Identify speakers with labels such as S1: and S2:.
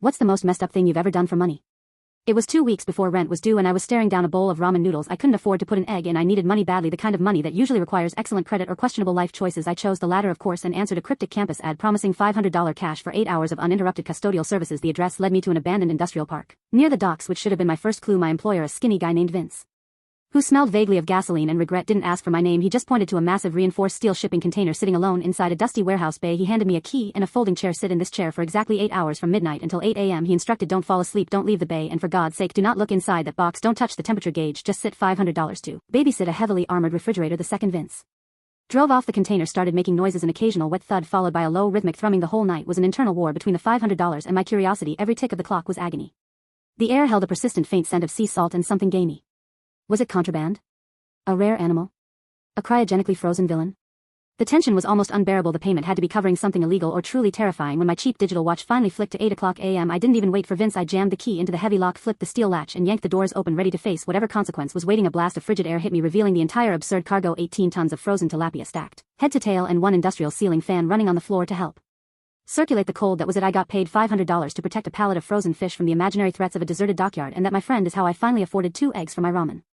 S1: What's the most messed up thing you've ever done for money? It was 2 weeks before rent was due and I was staring down a bowl of ramen noodles I couldn't afford to put an egg in. I needed money badly, the kind of money that usually requires excellent credit or questionable life choices. I chose the latter of course and answered a cryptic campus ad promising $500 cash for 8 hours of uninterrupted custodial services. The address led me to an abandoned industrial park near the docks, which should have been my first clue. My employer, a skinny guy named Vince, who smelled vaguely of gasoline and regret, didn't ask for my name. He just pointed to a massive reinforced steel shipping container sitting alone inside a dusty warehouse bay. He handed me a key and a folding chair. Sit in this chair for exactly 8 hours from midnight until 8 a.m. He instructed, don't fall asleep, don't leave the bay, and for God's sake do not look inside that box, don't touch the temperature gauge, just sit. $500 to babysit a heavily armored refrigerator. The second Vince drove off, the container started making noises, an occasional wet thud followed by a low rhythmic thrumming. The whole night was an internal war between the $500 and my curiosity. Every tick of the clock was agony. The air held a persistent faint scent of sea salt and something gamey. Was it contraband? A rare animal? A cryogenically frozen villain? The tension was almost unbearable. The payment had to be covering something illegal or truly terrifying. When my cheap digital watch finally flicked to 8 o'clock a.m., I didn't even wait for Vince. I jammed the key into the heavy lock, flipped the steel latch, and yanked the doors open, ready to face whatever consequence was waiting. A blast of frigid air hit me, revealing the entire absurd cargo: 18 tons of frozen tilapia stacked head to tail and one industrial ceiling fan running on the floor to help circulate the cold. That was it. I got paid $500 to protect a pallet of frozen fish from the imaginary threats of a deserted dockyard, and that, my friend, is how I finally afforded 2 eggs for my ramen.